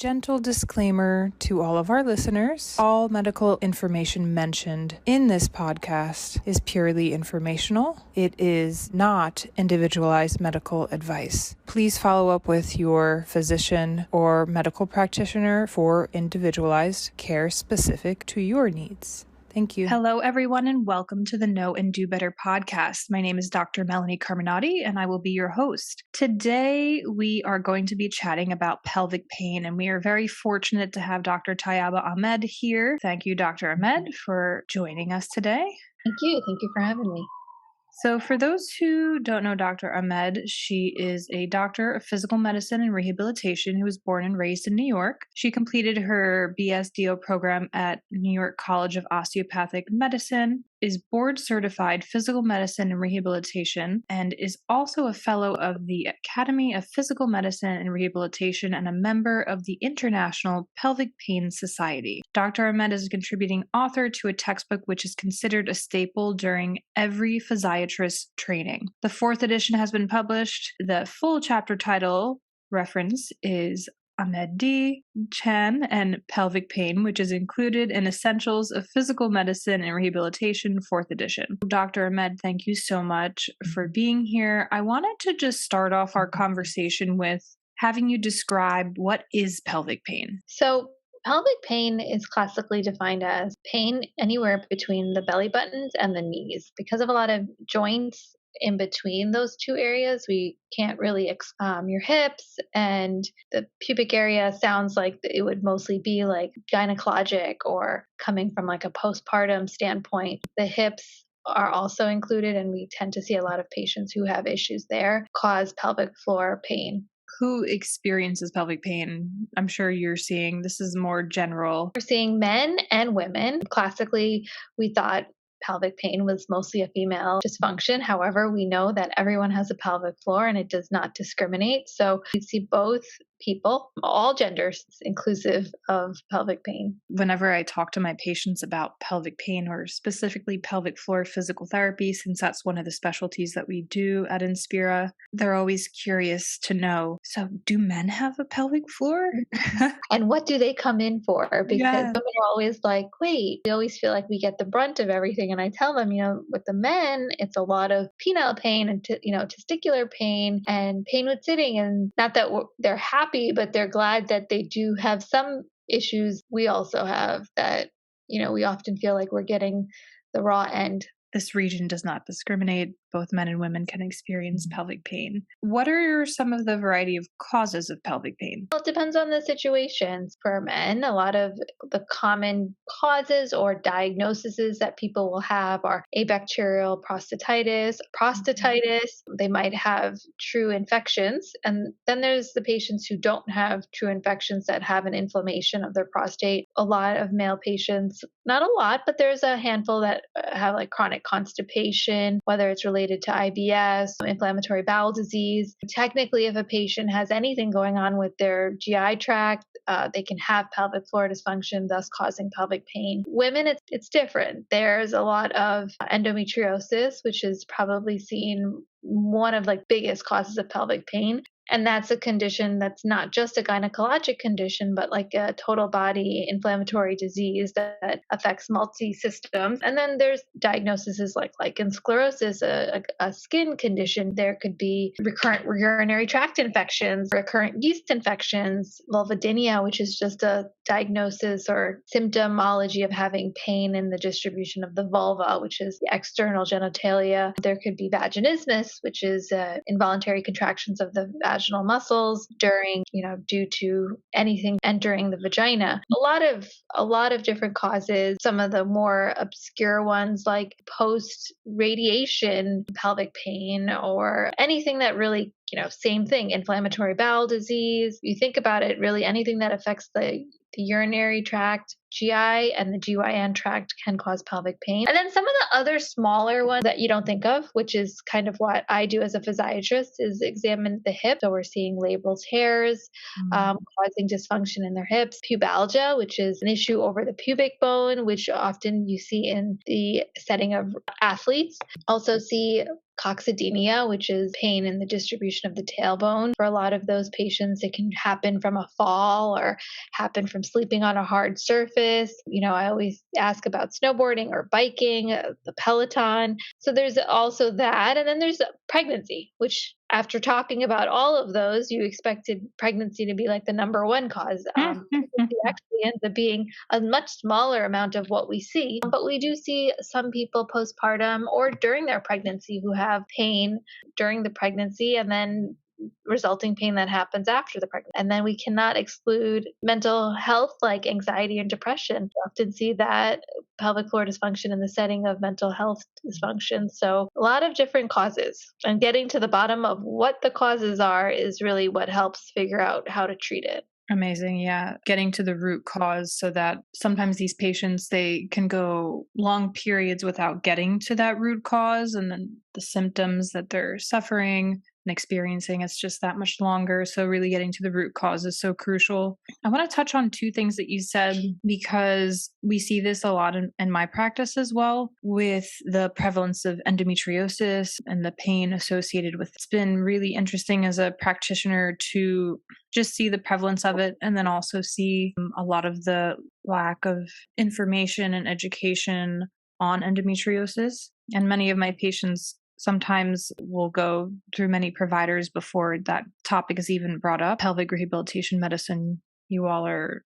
Gentle disclaimer to all of our listeners. All medical information mentioned in this podcast is purely informational. It is not individualized medical advice. Please follow up with your physician or medical practitioner for individualized care specific to your needs. Thank you. Hello, everyone, and welcome to the Know and Do Better podcast. My name is Dr. Melanie Carminati, and I will be your host. Today, we are going to be chatting about pelvic pain, and we are very fortunate to have Dr. Tayyaba Ahmad here. Thank you, Dr. Ahmad, for joining us today. Thank you. Thank you for having me. So for those who don't know Dr. Ahmed, she is a doctor of physical medicine and rehabilitation who was born and raised in New York. She completed her BSDO program at New York College of Osteopathic Medicine, is board certified physical medicine and rehabilitation, and is also a fellow of the Academy of Physical Medicine and Rehabilitation and a member of the International Pelvic Pain Society. Dr. Ahmed is a contributing author to a textbook which is considered a staple during every physiatrist training. The 4th edition has been published. The full chapter title reference is Ahmed D. Chan and Pelvic Pain, which is included in Essentials of Physical Medicine and Rehabilitation, 4th edition. Dr. Ahmed, thank you so much for being here. I wanted to just start off our conversation with having you describe what is pelvic pain. So, pelvic pain is classically defined as pain anywhere between the belly buttons and the knees. Because of a lot of joints in between those two areas, we can't really your hips and the pubic area sounds like it would mostly be like gynecologic or coming from like a postpartum standpoint. The hips are also included, and we tend to see a lot of patients who have issues there cause pelvic floor pain. Who experiences pelvic pain? I'm sure you're seeing this is more general. We're seeing men and women. Classically, we thought pelvic pain was mostly a female dysfunction. However, we know that everyone has a pelvic floor and it does not discriminate. So we see both people, all genders, inclusive of pelvic pain. Whenever I talk to my patients about pelvic pain or specifically pelvic floor physical therapy, since that's one of the specialties that we do at Inspira, they're always curious to know, so do men have a pelvic floor? And what do they come in for? Because women are always like, wait, we always feel like we get the brunt of everything. And I tell them, with the men, it's a lot of penile pain and, testicular pain and pain with sitting. And not that they're happy, but they're glad that they do have some issues we also have that, we often feel like we're getting the raw end. This region does not discriminate. Both men and women can experience pelvic pain. What are some of the variety of causes of pelvic pain? Well, it depends on the situations. For men, a lot of the common causes or diagnoses that people will have are abacterial prostatitis. They might have true infections. And then there's the patients who don't have true infections that have an inflammation of their prostate. A lot of male patients, not a lot, but there's a handful that have like chronic constipation, whether it's related to IBS, inflammatory bowel disease. Technically, if a patient has anything going on with their GI tract, they can have pelvic floor dysfunction, thus causing pelvic pain. Women, it's different. There's a lot of endometriosis, which is probably seen one of like biggest causes of pelvic pain. And that's a condition that's not just a gynecologic condition, but like a total body inflammatory disease that affects multi-systems. And then there's diagnoses like lichen sclerosis, a skin condition. There could be recurrent urinary tract infections, recurrent yeast infections, vulvodynia, which is just a diagnosis or symptomology of having pain in the distribution of the vulva, which is the external genitalia. There could be vaginismus, which is involuntary contractions of the vaginal muscles during, due to anything entering the vagina. A lot of different causes. Some of the more obscure ones like post-radiation pelvic pain or anything that really, same thing, inflammatory bowel disease. You think about it, really anything that affects the the urinary tract, GI, and the GYN tract can cause pelvic pain. And then some of the other smaller ones that you don't think of, which is kind of what I do as a physiatrist, is examine the hip. So we're seeing labral tears causing dysfunction in their hips, pubalgia, which is an issue over the pubic bone, which often you see in the setting of athletes. Also see coccydynia, which is pain in the distribution of the tailbone. For a lot of those patients, it can happen from a fall or happen from sleeping on a hard surface. I always ask about snowboarding or biking, the Peloton. So there's also that. And then there's pregnancy, which after talking about all of those, you expected pregnancy to be like the number one cause. Pregnancy actually ends up being a much smaller amount of what we see. But we do see some people postpartum or during their pregnancy who have pain during the pregnancy and then resulting pain that happens after the pregnancy. And then we cannot exclude mental health like anxiety and depression. We often see that pelvic floor dysfunction in the setting of mental health dysfunction. So a lot of different causes. And getting to the bottom of what the causes are is really what helps figure out how to treat it. Amazing. Yeah. Getting to the root cause so that sometimes these patients, they can go long periods without getting to that root cause. And then the symptoms that they're suffering and experiencing, it's just that much longer. So really getting to the root cause is so crucial. I want to touch on two things that you said, because we see this a lot in my practice as well, with the prevalence of endometriosis and the pain associated with it. It's been really interesting as a practitioner to just see the prevalence of it, and then also see a lot of the lack of information and education on endometriosis. And many of my patients sometimes will go through many providers before that topic is even brought up. Pelvic rehabilitation medicine, you all are,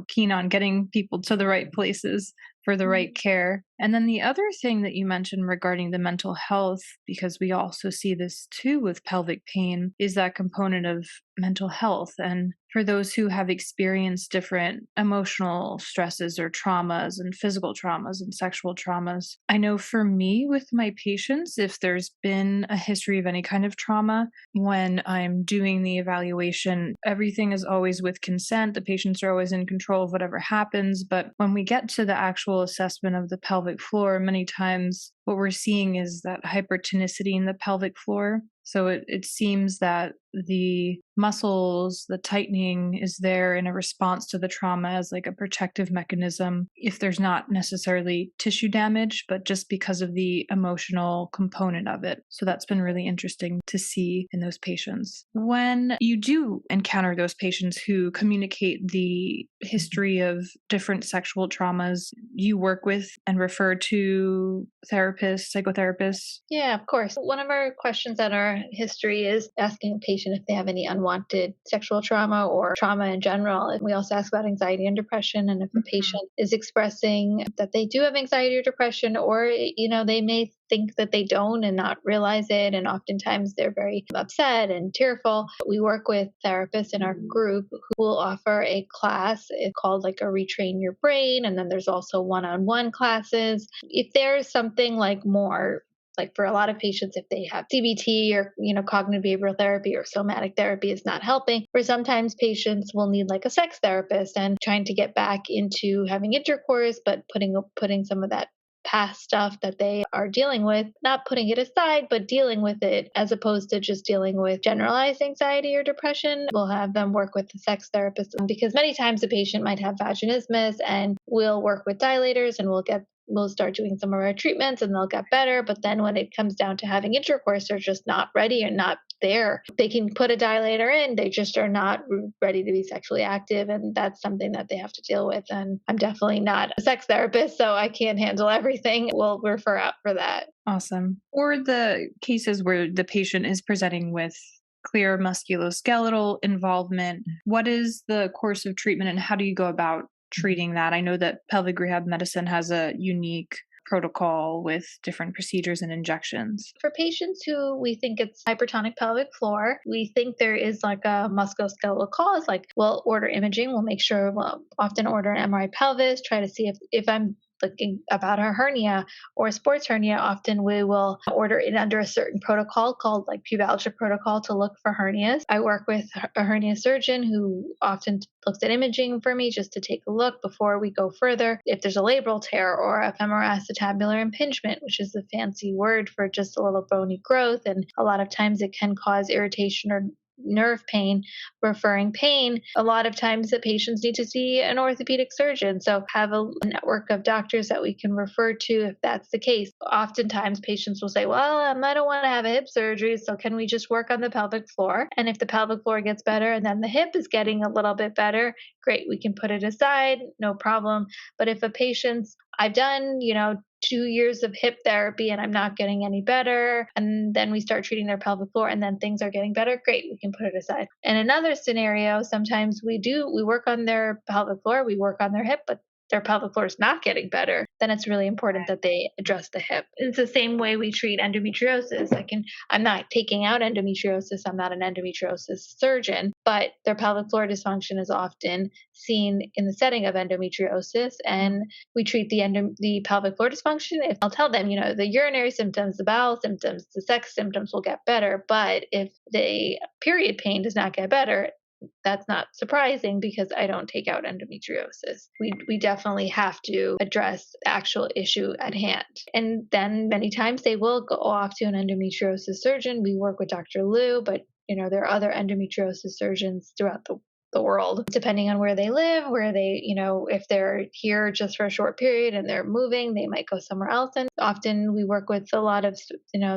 keen on getting people to the right places for the right care. And then the other thing that you mentioned regarding the mental health, because we also see this too with pelvic pain, is that component of mental health. And for those who have experienced different emotional stresses or traumas and physical traumas and sexual traumas, I know for me with my patients, if there's been a history of any kind of trauma, when I'm doing the evaluation, everything is always with consent. The patients are always in control of whatever happens. But when we get to the actual assessment of the pelvic floor, many times what we're seeing is that hypertonicity in the pelvic floor. So it seems that the muscles, the tightening is there in a response to the trauma as like a protective mechanism, if there's not necessarily tissue damage, but just because of the emotional component of it. So that's been really interesting to see in those patients. When you do encounter those patients who communicate the history of different sexual traumas, you work with and refer to therapists, psychotherapists? Yeah, of course. One of our questions on our history is asking a patient if they have any unwanted sexual trauma or trauma in general. And we also ask about anxiety and depression. And if a patient is expressing that they do have anxiety or depression, or, they may think that they don't and not realize it. And oftentimes they're very upset and tearful. We work with therapists in our group who will offer a class called like a Retrain Your Brain. And then there's also one-on-one classes. If there's something like more, like for a lot of patients, if they have CBT or, cognitive behavioral therapy or somatic therapy is not helping, or sometimes patients will need like a sex therapist and trying to get back into having intercourse, but putting some of that past stuff that they are dealing with, not putting it aside, but dealing with it as opposed to just dealing with generalized anxiety or depression. We'll have them work with the sex therapist because many times the patient might have vaginismus, and we'll work with dilators and we'll start doing some of our treatments and they'll get better. But then when it comes down to having intercourse, they're just not ready and not there. They can put a dilator in, they just are not ready to be sexually active. And that's something that they have to deal with. And I'm definitely not a sex therapist, so I can't handle everything. We'll refer out for that. Awesome. Or the cases where the patient is presenting with clear musculoskeletal involvement, what is the course of treatment and how do you go about treating that? I know that pelvic rehab medicine has a unique protocol with different procedures and injections. For patients who we think it's hypertonic pelvic floor, we think there is like a musculoskeletal cause, like we'll order imaging, we'll make sure, we'll often order an MRI pelvis, try to see if I'm looking about a hernia or a sports hernia, often we will order it under a certain protocol called like pubalgia protocol to look for hernias. I work with a hernia surgeon who often looks at imaging for me just to take a look before we go further. If there's a labral tear or a femoral acetabular impingement, which is the fancy word for just a little bony growth, and a lot of times it can cause irritation or nerve pain, referring pain, a lot of times the patients need to see an orthopedic surgeon. So have a network of doctors that we can refer to if that's the case. Oftentimes patients will say, well, I don't want to have a hip surgery, so can we just work on the pelvic floor? And if the pelvic floor gets better and then the hip is getting a little bit better, great, we can put it aside, no problem. But if a patient's, I've done, 2 years of hip therapy and I'm not getting any better, and then we start treating their pelvic floor and then things are getting better, great, we can put it aside. In another scenario, sometimes we work on their pelvic floor, we work on their hip, but their pelvic floor is not getting better, then it's really important that they address the hip. It's the same way we treat endometriosis. I'm not taking out endometriosis. I'm not an endometriosis surgeon, but their pelvic floor dysfunction is often seen in the setting of endometriosis, and we treat the pelvic floor dysfunction. If I'll tell them, the urinary symptoms, the bowel symptoms, the sex symptoms will get better, but if the period pain does not get better, that's not surprising because I don't take out endometriosis. We definitely have to address the actual issue at hand. And then many times they will go off to an endometriosis surgeon. We work with Dr. Lou, but there are other endometriosis surgeons throughout the world, depending on where they live, where they, if they're here just for a short period and they're moving, they might go somewhere else. And often we work with a lot of,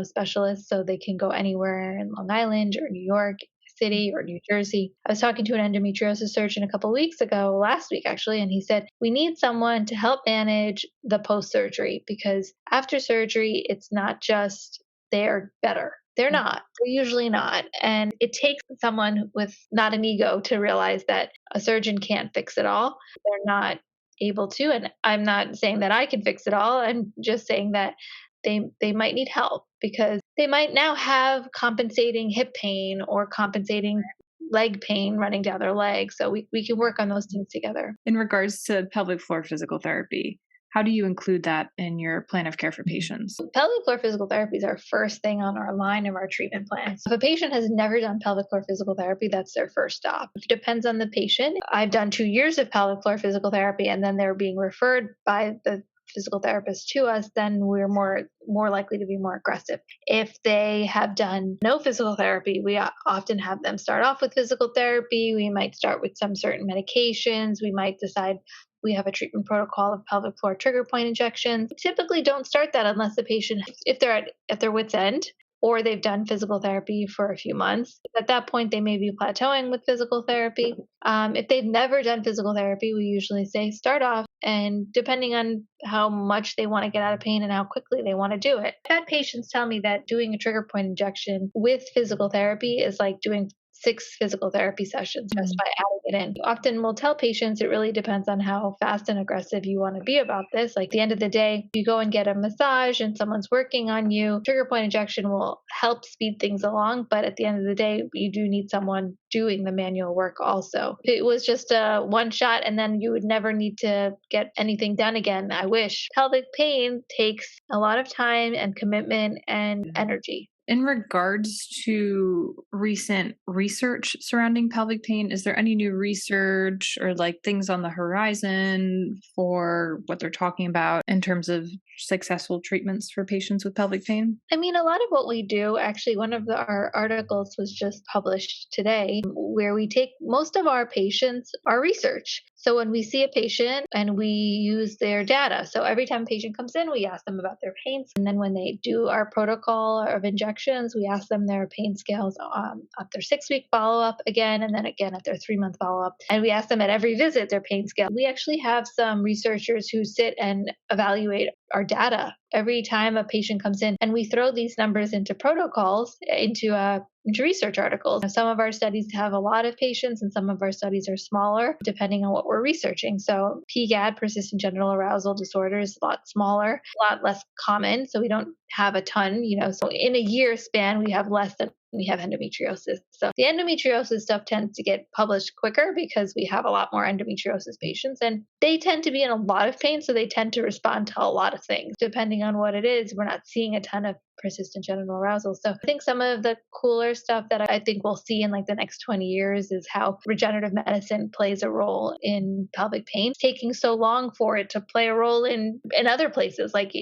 specialists, so they can go anywhere in Long Island or New York City or New Jersey. I was talking to an endometriosis surgeon a couple of weeks ago, last week actually, and he said, we need someone to help manage the post-surgery, because after surgery, it's not just they're better. They're not. They're usually not. And it takes someone with not an ego to realize that a surgeon can't fix it all. They're not able to. And I'm not saying that I can fix it all. I'm just saying that they might need help, because they might now have compensating hip pain or compensating leg pain running down their leg. So we can work on those things together. In regards to pelvic floor physical therapy, how do you include that in your plan of care for patients? Pelvic floor physical therapy is our first thing on our line of our treatment plan. If a patient has never done pelvic floor physical therapy, that's their first stop. It depends on the patient. I've done 2 years of pelvic floor physical therapy, and then they're being referred by the physical therapist to us, then we're more likely to be more aggressive. If they have done no physical therapy, we often have them start off with physical therapy. We might start with some certain medications. We might decide we have a treatment protocol of pelvic floor trigger point injections. Typically don't start that unless the patient, if they're at their wit's end, or they've done physical therapy for a few months. At that point, they may be plateauing with physical therapy. If they've never done physical therapy, we usually say start off, and depending on how much they want to get out of pain and how quickly they want to do it. I've had patients tell me that doing a trigger point injection with physical therapy is like doing 6 physical therapy sessions just by adding it in. Often we'll tell patients it really depends on how fast and aggressive you want to be about this. Like at the end of the day, you go and get a massage and someone's working on you. Trigger point injection will help speed things along, but at the end of the day, you do need someone doing the manual work also. If it was just a one shot and then you would never need to get anything done again, I wish. Pelvic pain takes a lot of time and commitment and energy. In regards to recent research surrounding pelvic pain, is there any new research or like things on the horizon for what they're talking about in terms of successful treatments for patients with pelvic pain? I mean, a lot of what we do, actually, one of our articles was just published today, where we take most of our patients, our research. So when we see a patient and we use their data, so every time a patient comes in, we ask them about their pains. And then when they do our protocol of injections, we ask them their pain scales at their 6-week follow-up again, and then again at their 3-month follow-up. And we ask them at every visit their pain scale. We actually have some researchers who sit and evaluate our data every time a patient comes in, and we throw these numbers into protocols, into research articles. Some of our studies have a lot of patients and some of our studies are smaller depending on what we're researching. So PGAD, persistent genital arousal disorder, is a lot smaller, a lot less common. So we don't have a ton, so in a year span, we have less than we have endometriosis. So the endometriosis stuff tends to get published quicker because we have a lot more endometriosis patients and they tend to be in a lot of pain. So they tend to respond to a lot of things. Depending on what it is, we're not seeing a ton of persistent genital arousal. So I think some of the cooler stuff that I think we'll see in like the next 20 years is how regenerative medicine plays a role in pelvic pain. It's taking so long for it to play a role in other places. Like,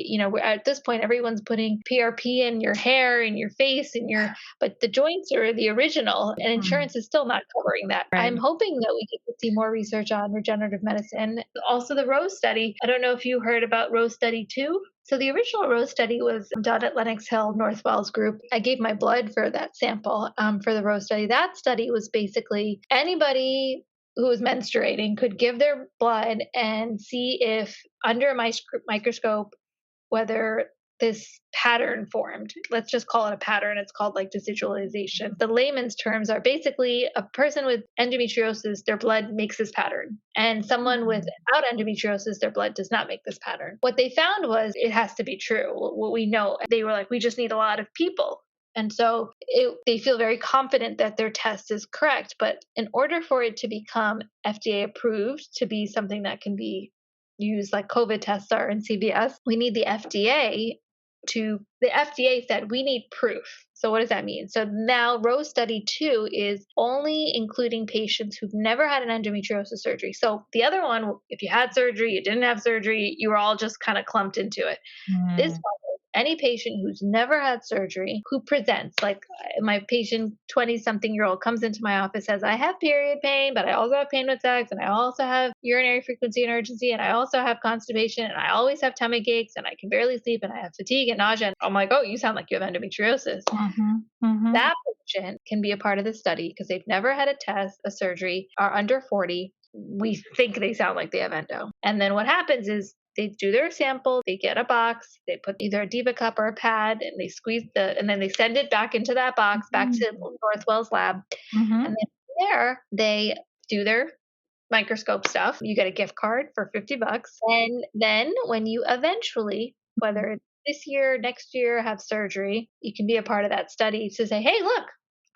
at this point, everyone's putting PRP in your hair, in your face, but the joints are the original and insurance is still not covering that. Right. I'm hoping that we get to see more research on regenerative medicine. Also the ROSE study. I don't know if you heard about ROSE study 2. So the original ROSE study was done at Lenox Hill North Wales group. I gave my blood for that sample for the ROSE study. That study was basically anybody who was menstruating could give their blood and see if under a microscope whether this pattern formed. Let's just call it a pattern. It's called like desigualization. The layman's terms are basically a person with endometriosis, their blood makes this pattern. And someone without endometriosis, their blood does not make this pattern. What they found was it has to be true. What we know, they were like, we just need a lot of people. And so they feel very confident that their test is correct. But in order for it to become FDA approved, to be something that can be used like COVID tests are in CVS, we need the FDA said we need proof. So what does that mean? So now ROSE study 2 is only including patients who've never had an endometriosis surgery. So the other one, if you had surgery, you didn't have surgery, you were all just kind of clumped into it. This one, any patient who's never had surgery who presents, like my patient, 20-something-year-old, comes into my office, says, I have period pain, but I also have pain with sex, and I also have urinary frequency and urgency, and I also have constipation, and I always have tummy aches, and I can barely sleep, and I have fatigue and nausea. And I'm like, oh, you sound like you have endometriosis. That patient can be a part of the study because they've never had a test, a surgery, are under 40. We think they sound like they have endo. And then what happens is they do their sample, they get a box, they put either a Diva cup or a pad, and they squeeze and then they send it back into that box, back to North Wales lab. And then there, they do their microscope stuff. You get a gift card for $50. And then when you eventually, whether it's this year, next year, have surgery, you can be a part of that study to say, hey, look,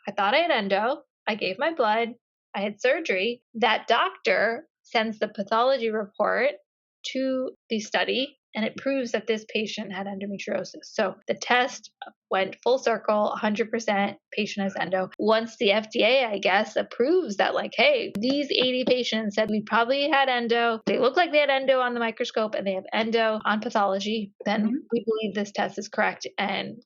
I thought I had endo. I gave my blood. I had surgery. That doctor sends the pathology report to the study, and it proves that this patient had endometriosis. So the test went full circle, 100% patient has endo. Once the FDA, I guess, approves that, like, hey, these 80 patients said we probably had endo, they look like they had endo on the microscope and they have endo on pathology, then we believe this test is correct and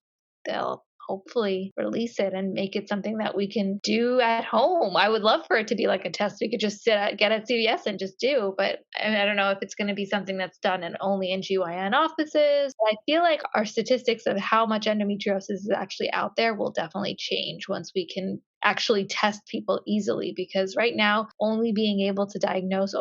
they'll hopefully release it and make it something that we can do at home. I would love for it to be like a test we could just get at CVS and just do, but I don't know if it's going to be something that's done only in GYN offices. I feel like our statistics of how much endometriosis is actually out there will definitely change once we can actually test people easily, because right now only being able to diagnose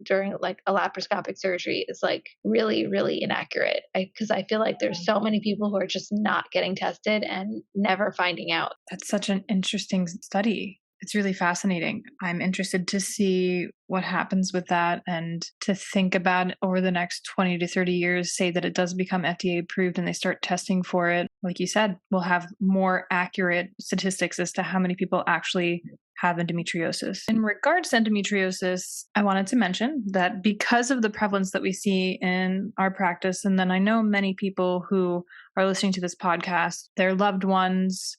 during like a laparoscopic surgery is like really, really inaccurate, because I feel like there's so many people who are just not getting tested and never finding out. That's such an interesting study. It's really fascinating. I'm interested to see what happens with that and to think about over the next 20 to 30 years, say that it does become FDA approved and they start testing for it. Like you said, we'll have more accurate statistics as to how many people actually have endometriosis. In regards to endometriosis, I wanted to mention that because of the prevalence that we see in our practice, and then I know many people who are listening to this podcast, their loved ones,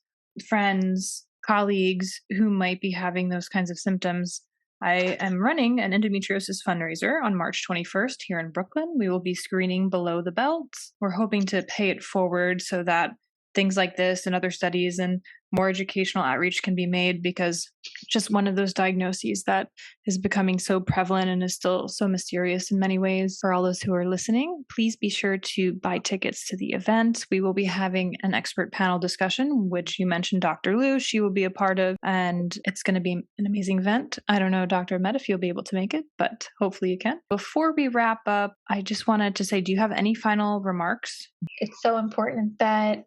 friends, colleagues who might be having those kinds of symptoms. I am running an endometriosis fundraiser on March 21st here in Brooklyn. We will be screening below the belt. We're hoping to pay it forward so that things like this and other studies and more educational outreach can be made, because just one of those diagnoses that is becoming so prevalent and is still so mysterious in many ways. For all those who are listening, please be sure to buy tickets to the event. We will be having an expert panel discussion, which you mentioned Dr. Lou, she will be a part of, and it's going to be an amazing event. I don't know, Dr. Ahmed, if you'll be able to make it, but hopefully you can. Before we wrap up, I just wanted to say, do you have any final remarks? It's so important that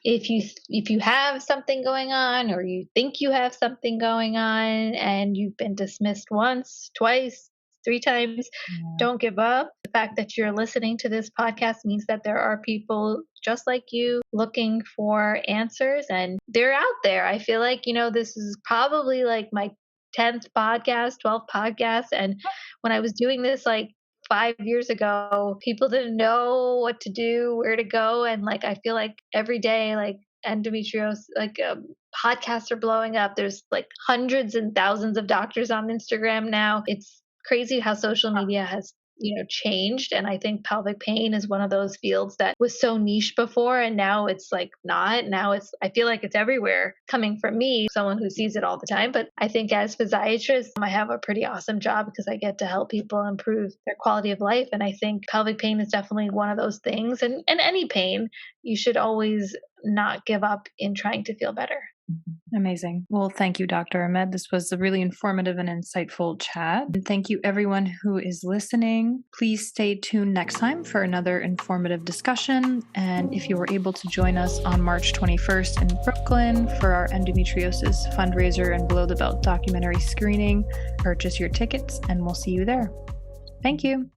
if you have something going on, or you think you have something going on and you've been dismissed once, twice, 3 times. Yeah. Don't give up. The fact that you're listening to this podcast means that there are people just like you looking for answers, and they're out there. I feel like, this is probably like my 10th podcast, 12th podcast. And when I was doing this like 5 years ago, people didn't know what to do, where to go. And like, I feel like every day, like, endometriosis, like podcasts are blowing up. There's like hundreds and thousands of doctors on Instagram now. It's crazy how social media has changed. And I think pelvic pain is one of those fields that was so niche before, and now it's like not. Now I feel like it's everywhere, coming from me, someone who sees it all the time. But I think as physiatrist, I have a pretty awesome job because I get to help people improve their quality of life. And I think pelvic pain is definitely one of those things, and any pain, you should always not give up in trying to feel better. Amazing. Well, thank you, Dr. Ahmed. This was a really informative and insightful chat. And thank you, everyone who is listening. Please stay tuned next time for another informative discussion. And if you were able to join us on March 21st in Brooklyn for our endometriosis fundraiser and Below the Belt documentary screening, purchase your tickets and we'll see you there. Thank you.